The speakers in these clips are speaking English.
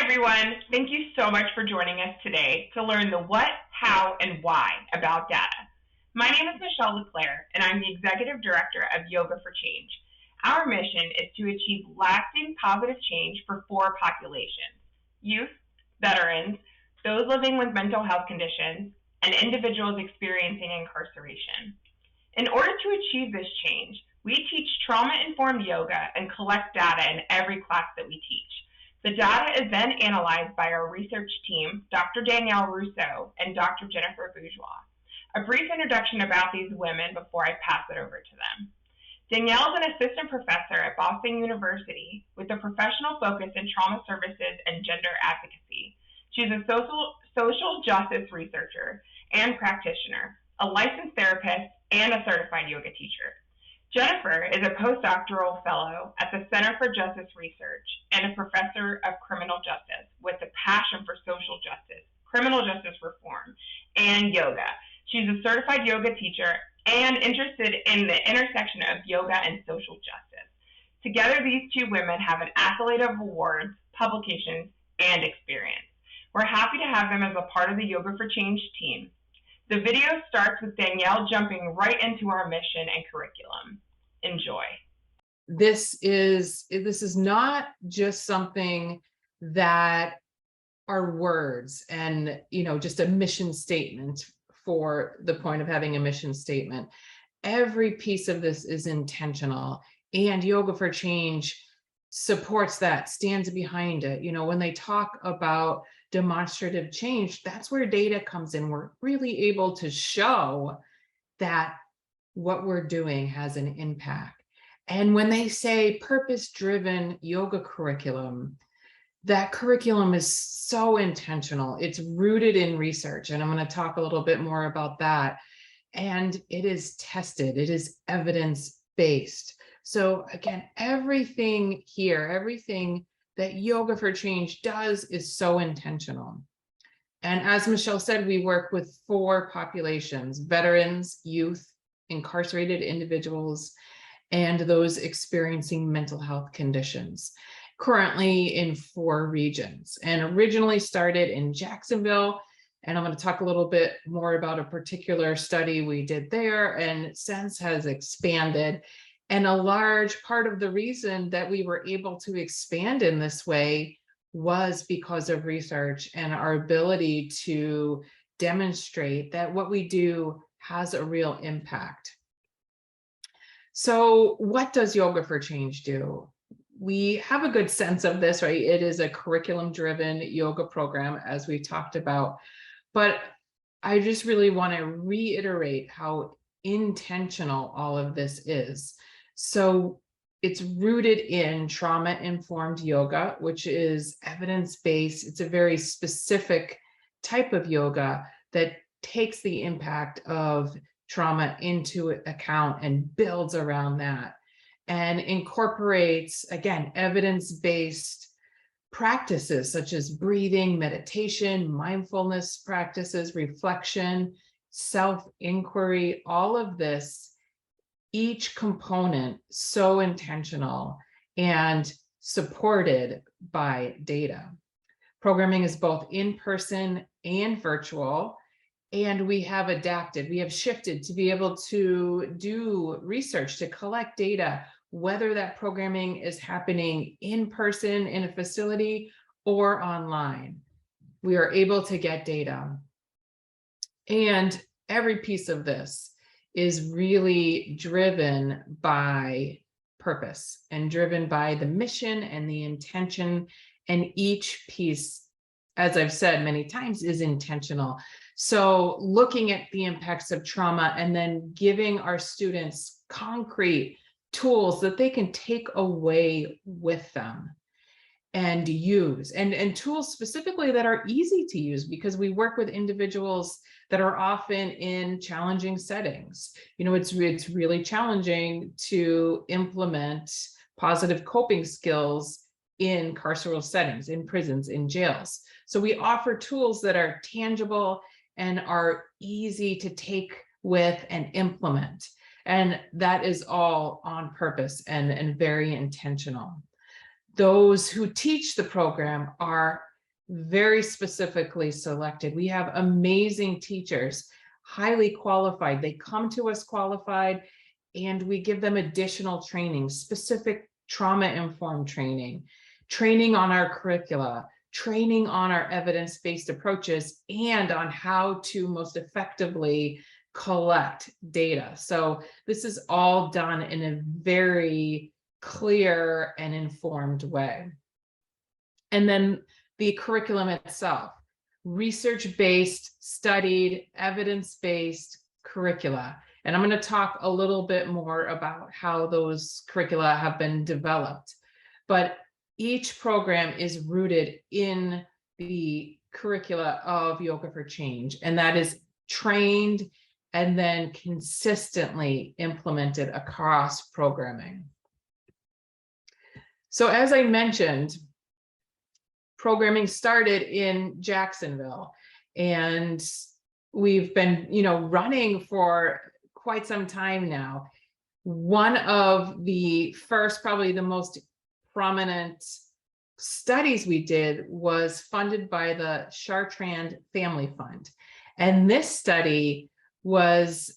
everyone. Thank you so much for joining us today to learn the what, how, and why about data. My name is Michelle LeClaire, and I'm the Executive Director of Yoga for Change. Our mission is to achieve lasting positive change for four populations: youth, veterans, those living with mental health conditions, and individuals experiencing incarceration. In order to achieve this change, we teach trauma-informed yoga and collect data in every class that we teach. The data is then analyzed by our research team, Dr. Danielle Rousseau and Dr. Jennifer Bourgeois. A brief introduction about these women before I pass it over to them. Danielle is an assistant professor at Boston University with a professional focus in trauma services and gender advocacy. She's a social justice researcher and practitioner, a licensed therapist, and a certified yoga teacher. Jennifer is a postdoctoral fellow at the Center for Justice Research and a professor of criminal justice with a passion for social justice, criminal justice reform, and yoga. She's a certified yoga teacher and interested in the intersection of yoga and social justice. Together, these two women have an accolade of awards, publications, and experience. We're happy to have them as a part of the Yoga for Change team. The video starts with Danielle jumping right into our mission and curriculum. Enjoy. This is not just something that are words and, just a mission statement for the point of having a mission statement. Every piece of this is intentional, and Yoga for Change supports that, stands behind it. When they talk about demonstrative change, that's where data comes in. We're really able to show that what we're doing has an impact. And when they say purpose-driven yoga curriculum, that curriculum is so intentional. It's rooted in research, and I'm going to talk a little bit more about that. And it is tested. It is evidence-based. So again, everything here, everything that Yoga for Change does is so intentional. And as Michelle said, we work with four populations: veterans, youth, incarcerated individuals, and those experiencing mental health conditions, currently in 4 regions, and originally started in Jacksonville. And I'm going to talk a little bit more about a particular study we did there, and since has expanded. And a large part of the reason that we were able to expand in this way was because of research and our ability to demonstrate that what we do has a real impact. So what does Yoga for Change do? We have a good sense of this, right? It is a curriculum-driven yoga program, as we talked about. But I just really want to reiterate how intentional all of this is. So it's rooted in trauma-informed yoga, which is evidence-based. It's a very specific type of yoga that takes the impact of trauma into account and builds around that, and incorporates, again, evidence-based practices such as breathing, meditation, mindfulness practices, reflection, self-inquiry, all of this, each component so intentional and supported by data. Programming is both in-person and virtual, and we have adapted, we have shifted to be able to do research, to collect data, whether that programming is happening in person in a facility or online. We are able to get data. And every piece of this is really driven by purpose and driven by the mission and the intention. And each piece, as I've said many times, is intentional. So looking at the impacts of trauma and then giving our students concrete tools that they can take away with them and use, and tools specifically that are easy to use, because we work with individuals that are often in challenging settings. It's really challenging to implement positive coping skills in carceral settings, in prisons, in jails. So we offer tools that are tangible and are easy to take with and implement. And that is all on purpose and very intentional. Those who teach the program are very specifically selected. We have amazing teachers, highly qualified. They come to us qualified, and we give them additional training, specific trauma-informed training, training on our curricula, training on our evidence-based approaches, and on how to most effectively collect data. So this is all done in a very clear and informed way. And then the curriculum itself, research-based, studied, evidence-based curricula. And I'm going to talk a little bit more about how those curricula have been developed. But each program is rooted in the curricula of Yoga for Change, and that is trained and then consistently implemented across programming. So as I mentioned, programming started in Jacksonville, and we've been, running for quite some time now. One of the first, probably the most prominent studies we did was funded by the Chartrand Family Fund. And this study was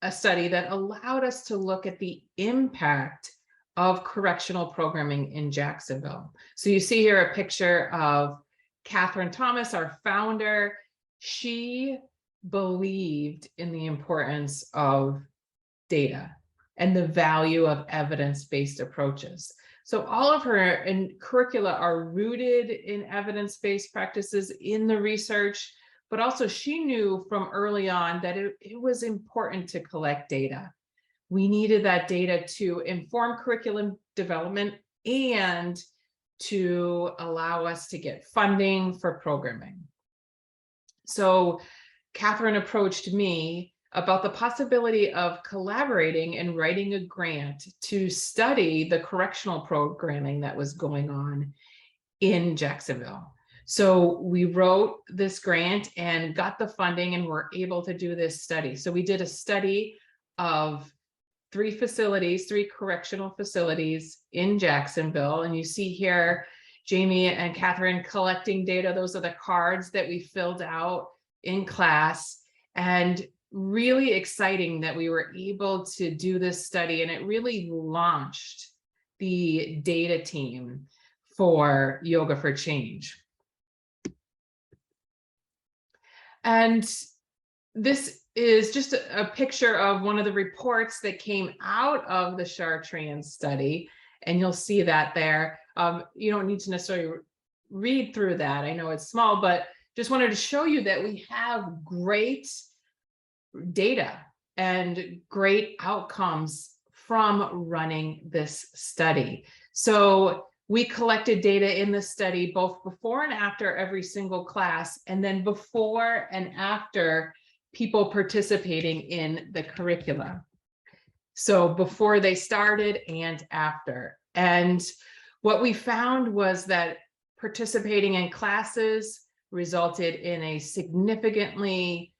a study that allowed us to look at the impact of correctional programming in Jacksonville. So you see here a picture of Catherine Thomas, our founder. She believed in the importance of data and the value of evidence-based approaches. So all of her curricula are rooted in evidence-based practices in the research, but also she knew from early on that it was important to collect data. We needed that data to inform curriculum development and to allow us to get funding for programming. So Catherine approached me about the possibility of collaborating and writing a grant to study the correctional programming that was going on in Jacksonville. So we wrote this grant and got the funding and were able to do this study. So we did a study of three correctional facilities in Jacksonville. And you see here, Jamie and Catherine collecting data. Those are the cards that we filled out in class. And really exciting that we were able to do this study, and it really launched the data team for Yoga for Change. And this is just a picture of one of the reports that came out of the Chartrand study, and you'll see that there. You don't need to necessarily read through that. I know it's small, but just wanted to show you that we have great data and great outcomes from running this study. So we collected data in the study both before and after every single class, and then before and after people participating in the curricula. So before they started and after. And what we found was that participating in classes resulted in a significantly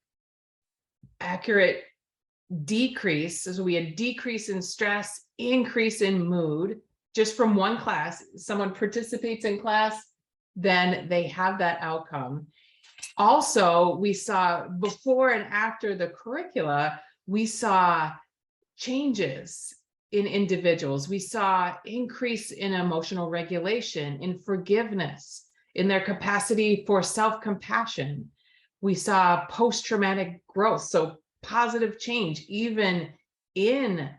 accurate decrease. So we had decrease in stress, increase in mood, just from one class. Someone participates in class, then they have that outcome. Also, we saw before and after the curricula, we saw changes in individuals. We saw increase in emotional regulation, in forgiveness, in their capacity for self-compassion. We saw post-traumatic growth, so positive change, even in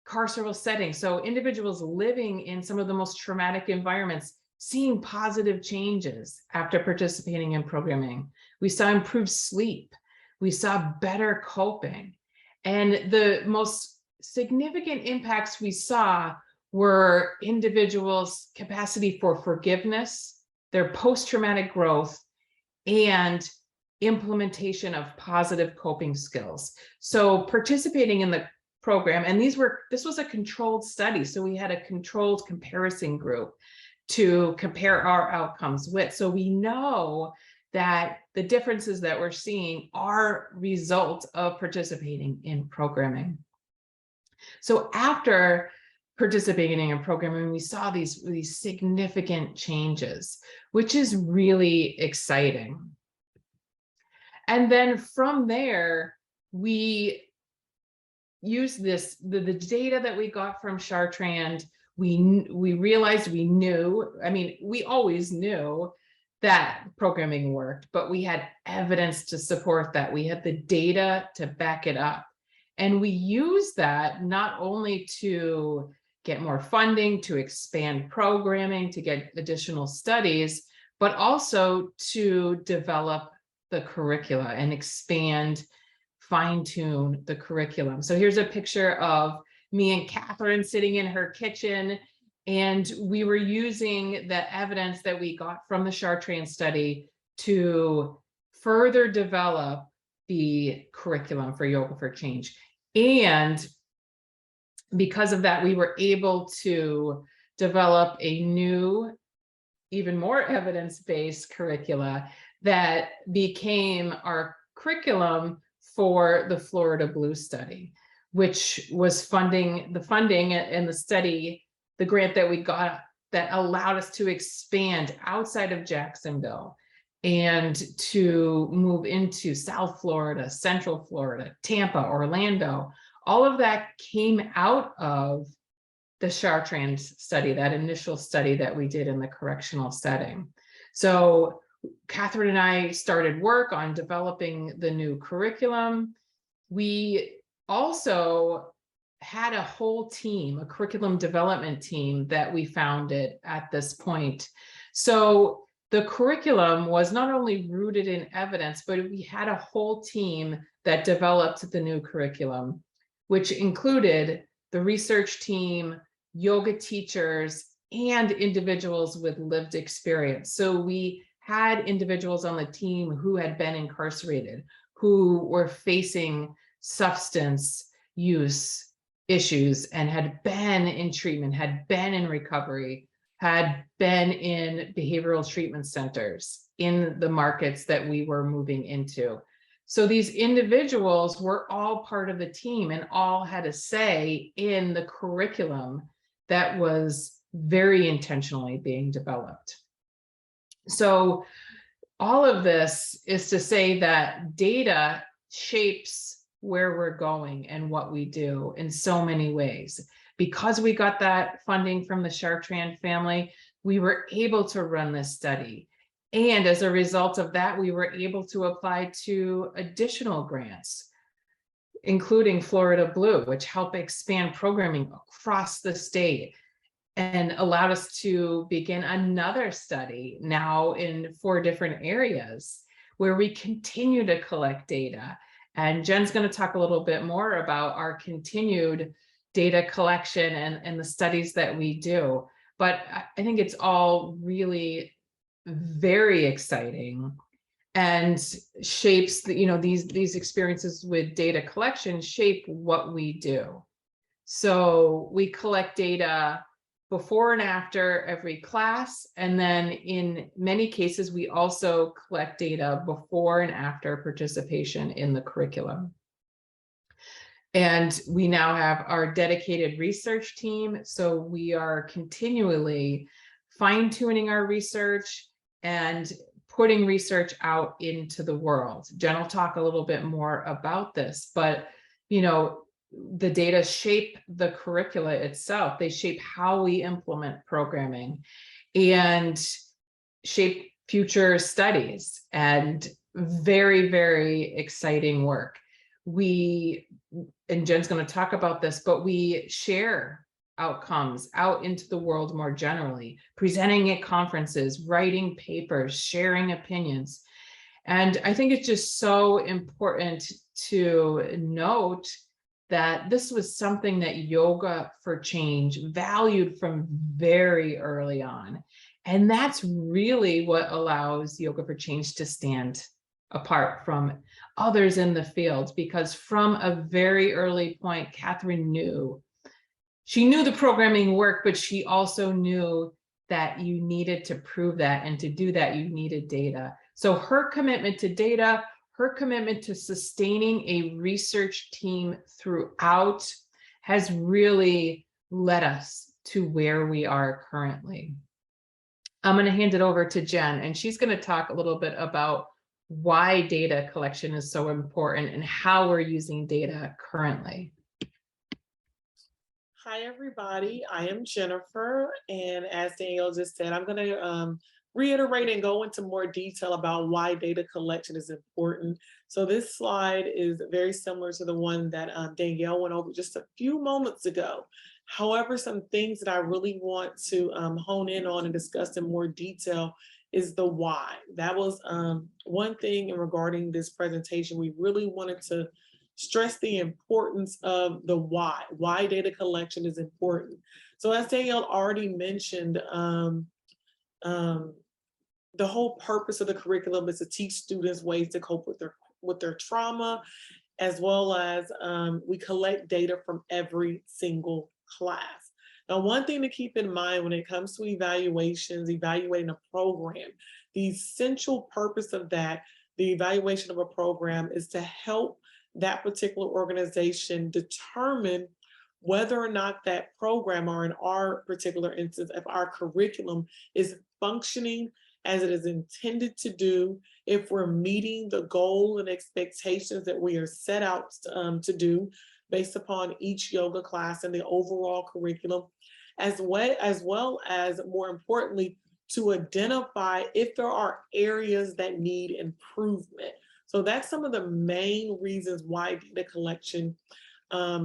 carceral settings. So individuals living in some of the most traumatic environments, seeing positive changes after participating in programming. We saw improved sleep. We saw better coping. And the most significant impacts we saw were individuals' capacity for forgiveness, their post-traumatic growth, and implementation of positive coping skills. So participating in the program, and this was a controlled study, so we had a controlled comparison group to compare our outcomes with. So we know that the differences that we're seeing are results of participating in programming. So after participating in programming, we saw these significant changes, which is really exciting. And then from there, we used the data that we got from Chartrand. We realized we knew, I mean, we always knew that programming worked, but we had evidence to support that. We had the data to back it up. And we used that not only to get more funding, to expand programming, to get additional studies, but also to develop the curricula and expand, fine-tune the curriculum. So here's a picture of me and Catherine sitting in her kitchen, and we were using the evidence that we got from the Chartrand study to further develop the curriculum for Yoga for Change. And because of that, we were able to develop a new, even more evidence-based curricula that became our curriculum for the Florida Blue study, which was funding and the study, the grant that we got that allowed us to expand outside of Jacksonville and to move into South Florida, Central Florida, Tampa, Orlando. All of that came out of the Chartrand study, that initial study that we did in the correctional setting. So Catherine and I started work on developing the new curriculum. We also had a whole team, a curriculum development team that we founded at this point. So the curriculum was not only rooted in evidence, but we had a whole team that developed the new curriculum, which included the research team, yoga teachers, and individuals with lived experience. So we had individuals on the team who had been incarcerated, who were facing substance use issues and had been in treatment, had been in recovery, had been in behavioral treatment centers in the markets that we were moving into. So these individuals were all part of the team and all had a say in the curriculum that was very intentionally being developed. So all of this is to say that data shapes where we're going and what we do in so many ways. Because we got that funding from the Chartrand family, we were able to run this study. And as a result of that, we were able to apply to additional grants, including Florida Blue, which helped expand programming across the state and allowed us to begin another study now in 4 different areas where we continue to collect data. And Jen's going to talk a little bit more about our continued data collection and the studies that we do. But I think it's all really very exciting and shapes these experiences with data collection shape what we do. So we collect data before and after every class, and then in many cases we also collect data before and after participation in the curriculum. And we now have our dedicated research team, so we are continually fine-tuning our research and putting research out into the world. Jen will talk a little bit more about this, but the data shape the curricula itself. They shape how we implement programming and shape future studies, and very, very exciting work. And Jen's going to talk about this, but we share outcomes out into the world more generally, presenting at conferences, writing papers, sharing opinions. And I think it's just so important to note that this was something that Yoga for Change valued from very early on. And that's really what allows Yoga for Change to stand apart from others in the field, because from a very early point, Catherine knew the programming worked, but she also knew that you needed to prove that, and to do that, you needed data. So her commitment to data, her commitment to sustaining a research team throughout has really led us to where we are currently. I'm going to hand it over to Jen, and she's going to talk a little bit about why data collection is so important and how we're using data currently. Hi, everybody. I am Jennifer, and as Danielle just said, I'm going to reiterate and go into more detail about why data collection is important. So this slide is very similar to the one that Danielle went over just a few moments ago. However, some things that I really want to hone in on and discuss in more detail is the why. That was one thing regarding this presentation. We really wanted to stress the importance of the why data collection is important. So as Danielle already mentioned, the whole purpose of the curriculum is to teach students ways to cope with their trauma, as well as we collect data from every single class. Now, one thing to keep in mind when it comes to evaluations, evaluating a program, the essential purpose of that, the evaluation of a program, is to help that particular organization determine whether or not that program, or in our particular instance, if our curriculum is functioning as it is intended to do, if we're meeting the goal and expectations that we are set out to do based upon each yoga class and the overall curriculum, as well as more importantly, to identify if there are areas that need improvement. So that's some of the main reasons why data collection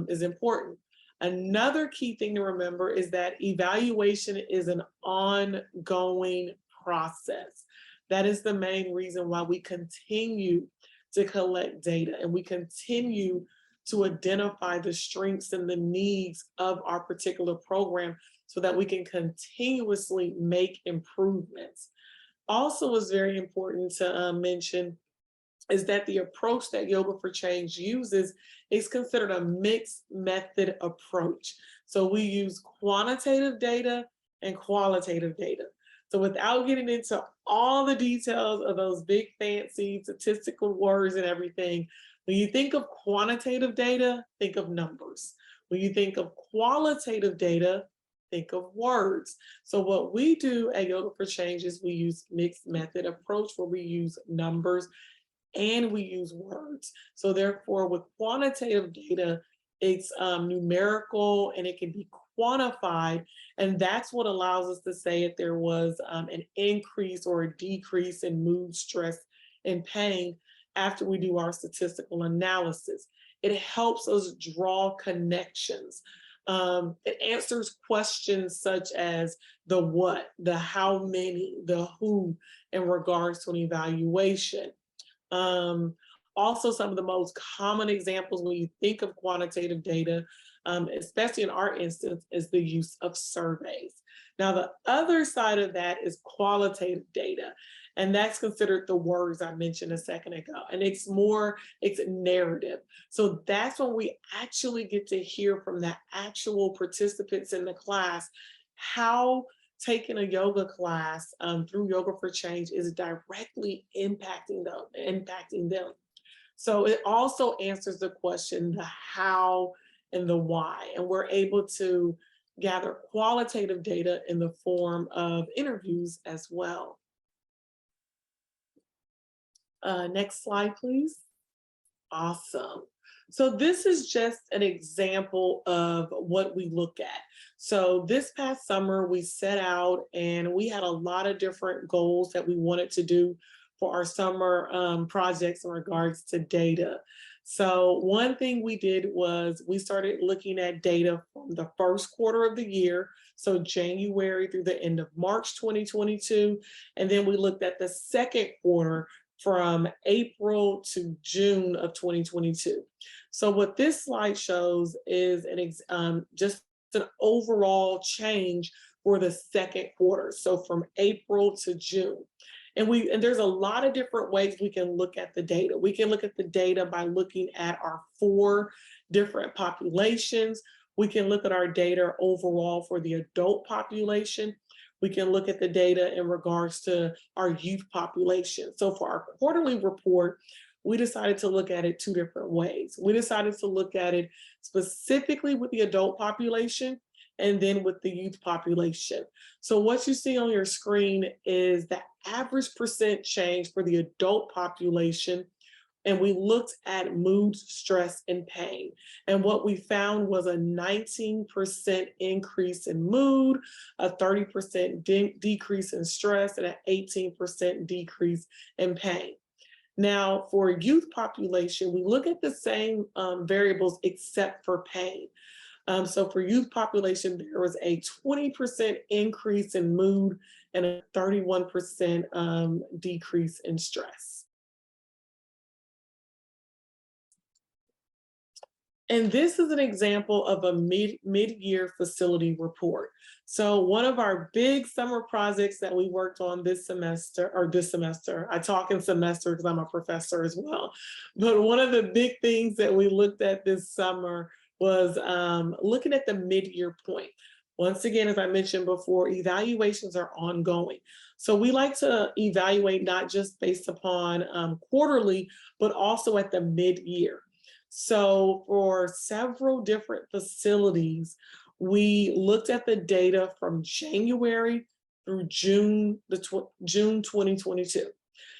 is important. Another key thing to remember is that evaluation is an ongoing process. That is the main reason why we continue to collect data and we continue to identify the strengths and the needs of our particular program so that we can continuously make improvements. Also, is very important to mention is that the approach that Yoga for Change uses is considered a mixed method approach. So we use quantitative data and qualitative data. So without getting into all the details of those big fancy statistical words and everything, when you think of quantitative data, think of numbers. When you think of qualitative data, think of words. So what we do at Yoga for Change is we use mixed method approach where we use numbers and we use words. So therefore, with quantitative data, it's numerical and it can be quantified. And that's what allows us to say if there was an increase or a decrease in mood, stress, and pain after we do our statistical analysis. It helps us draw connections. It answers questions such as the what, the how many, the who in regards to an evaluation. Also, some of the most common examples when you think of quantitative data, especially in our instance, is the use of surveys. Now, the other side of that is qualitative data, and that's considered the words I mentioned a second ago. And it's narrative. So that's when we actually get to hear from the actual participants in the class how taking a yoga class through Yoga for Change is directly impacting them. So it also answers the question, the how and the why. And we're able to gather qualitative data in the form of interviews as well. Next slide, please. Awesome. So this is just an example of what we look at. So this past summer, we set out and we had a lot of different goals that we wanted to do for our summer projects in regards to data. So one thing we did was we started looking at data from the first quarter of the year, so January through the end of March 2022, and then we looked at the second quarter from April to June of 2022. So what this slide shows is just an overall change for the second quarter. So from April to June. And there's a lot of different ways we can look at the data. We can look at the data by looking at our 4 different populations. We can look at our data overall for the adult population. We can look at the data in regards to our youth population. So for our quarterly report, we decided to look at it 2 different ways. We decided to look at it specifically with the adult population, and then with the youth population. So what you see on your screen is the average percent change for the adult population. And we looked at mood, stress, and pain. And what we found was a 19% increase in mood, a 30% decrease in stress, and an 18% decrease in pain. Now, for youth population, we look at the same variables except for pain. So for youth population, there was a 20% increase in mood and a 31% decrease in stress. And this is an example of a mid-year facility report. So one of our big summer projects that we worked on this semester, I talk in semester because I'm a professor as well. But one of the big things that we looked at this summer was looking at the mid-year point. Once again, as I mentioned before, evaluations are ongoing. So we like to evaluate not just based upon quarterly, but also at the mid-year. So for several different facilities, we looked at the data from January through June 2022.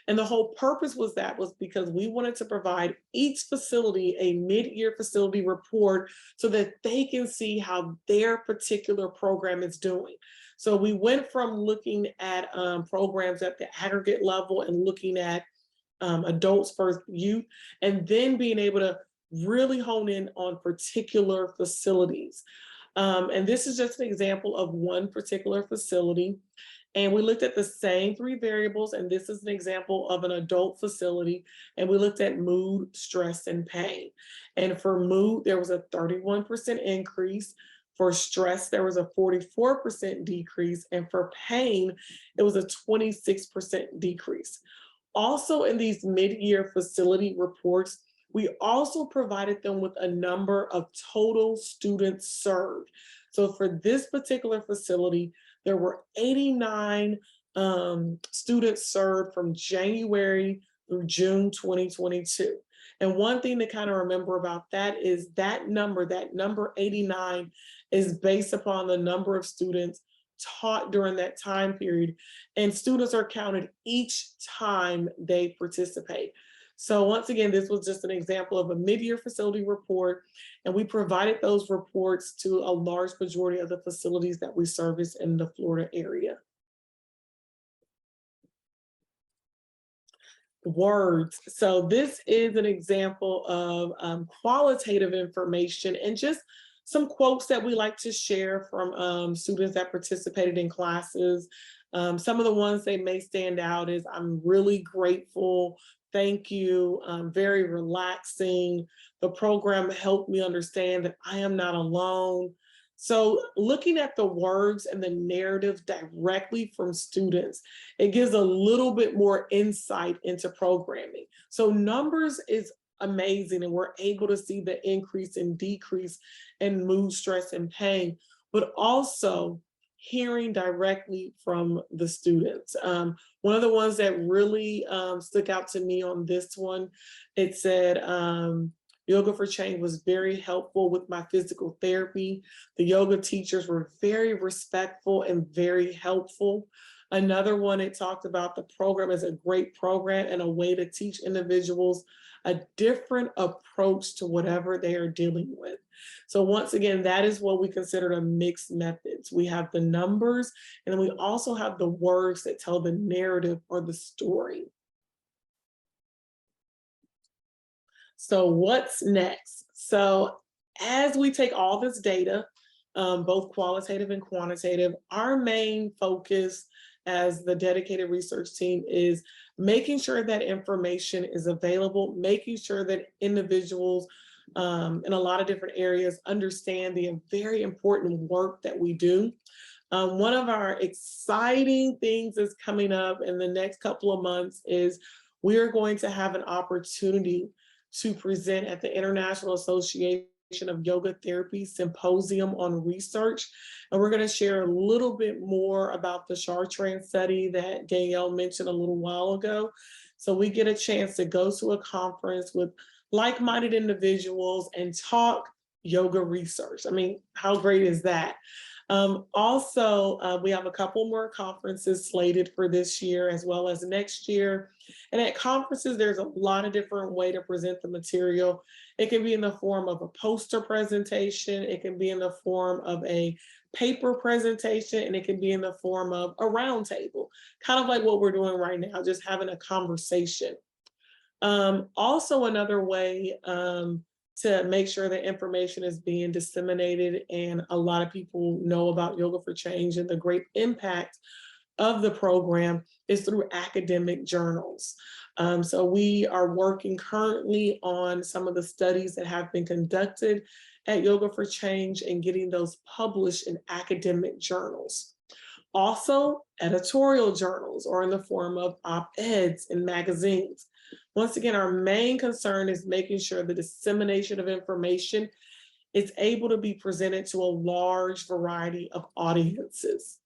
And the whole purpose was because we wanted to provide each facility a mid-year facility report so that they can see how their particular program is doing. So we went from looking at programs at the aggregate level and looking at adults versus youth, and then being able to really hone in on particular facilities. And this is just an example of one particular facility. And we looked at the same three variables, and this is an example of an adult facility. And we looked at mood, stress, and pain. And for mood, there was a 31% increase. For stress, there was a 44% decrease. And for pain, it was a 26% decrease. Also in these mid-year facility reports, we also provided them with a number of total students served. So for this particular facility, there were 89 students served from January through June 2022. And one thing to kind of remember about that is that number 89 is based upon the number of students taught during that time period. And students are counted each time they participate. So once again, this was just an example of a mid-year facility report, and we provided those reports to a large majority of the facilities that we service in the Florida area. Words. So this is an example of qualitative information and just some quotes that we like to share from students that participated in classes. Some of the ones they may stand out is, "I'm really grateful. Thank you. Very relaxing. The program helped me understand that I am not alone." So looking at the words and the narrative directly from students, it gives a little bit more insight into programming. So numbers is amazing, and we're able to see the increase and decrease in mood, stress, and pain, but also hearing directly from the students. One of the ones that really stuck out to me on this one, it said, "Yoga for Change was very helpful with my physical therapy. The yoga teachers were very respectful and very helpful." Another one, it talked about the program as a great program and a way to teach individuals a different approach to whatever they are dealing with. So once again, that is what we consider a mixed methods. We have the numbers, and then we also have the words that tell the narrative or the story. So what's next? So as we take all this data, both qualitative and quantitative, our main focus as the dedicated research team is making sure that information is available, making sure that individuals in a lot of different areas understand the very important work that we do. One of our exciting things that's coming up in the next couple of months is we are going to have an opportunity to present at the International Association of Yoga Therapy Symposium on Research. And we're going to share a little bit more about the Chartrand Study that Danielle mentioned a little while ago. So we get a chance to go to a conference with like-minded individuals and talk yoga research. I mean, how great is that? Also, we have a couple more conferences slated for this year as well as next year. And at conferences, there's a lot of different ways to present the material. It can be in the form of a poster presentation. It can be in the form of a paper presentation, and it can be in the form of a roundtable, kind of like what we're doing right now, just having a conversation. Also, another way to make sure that information is being disseminated and a lot of people know about Yoga for Change and the great impact of the program is through academic journals. So we are working currently on some of the studies that have been conducted at Yoga for Change and getting those published in academic journals. Also, editorial journals or in the form of op-eds in magazines. Once again, our main concern is making sure the dissemination of information is able to be presented to a large variety of audiences.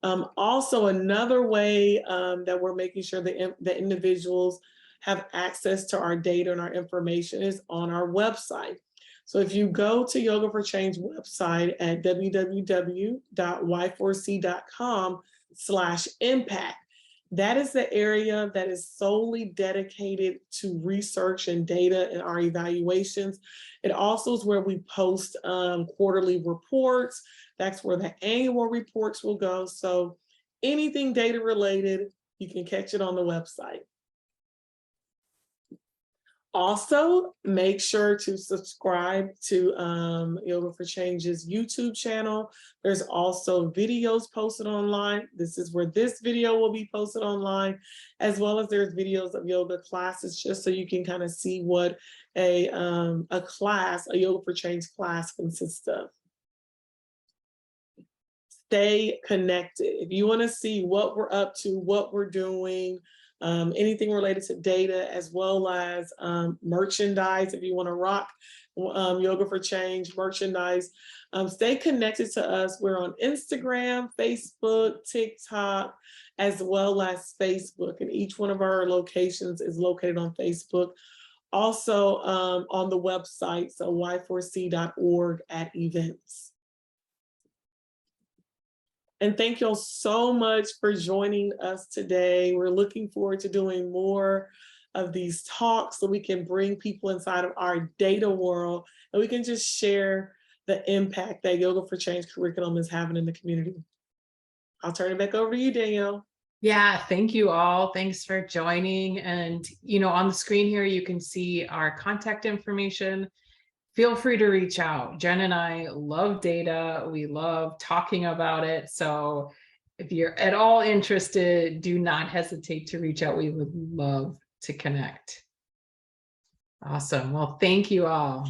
Also, another way that we're making sure that individuals have access to our data and our information is on our website. So if you go to Yoga for Change website at www.y4c.com/impact, that is the area that is solely dedicated to research and data and our evaluations. It also is where we post quarterly reports. That's where the annual reports will go. So anything data related, you can catch it on the website. Also, make sure to subscribe to Yoga for Change's YouTube channel. There's also videos posted online. This is where this video will be posted online, as well as there's videos of yoga classes, just so you can kind of see what a Yoga for Change class consists of. Stay connected. If you want to see what we're up to, what we're doing, anything related to data, as well as merchandise, if you want to rock Yoga for Change merchandise, stay connected to us. We're on Instagram, Facebook, TikTok, as well as Facebook, and each one of our locations is located on Facebook. Also on the website, so y4c.org at events. And thank you all so much for joining us today. We're looking forward to doing more of these talks so we can bring people inside of our data world and we can just share the impact that Yoga for Change curriculum is having in the community. I'll turn it back over to you, Danielle. Yeah, thank you all. Thanks for joining. And, on the screen here, you can see our contact information. Feel free to reach out. Jen and I love data. We love talking about it. So if you're at all interested, do not hesitate to reach out. We would love to connect. Awesome. Well, thank you all.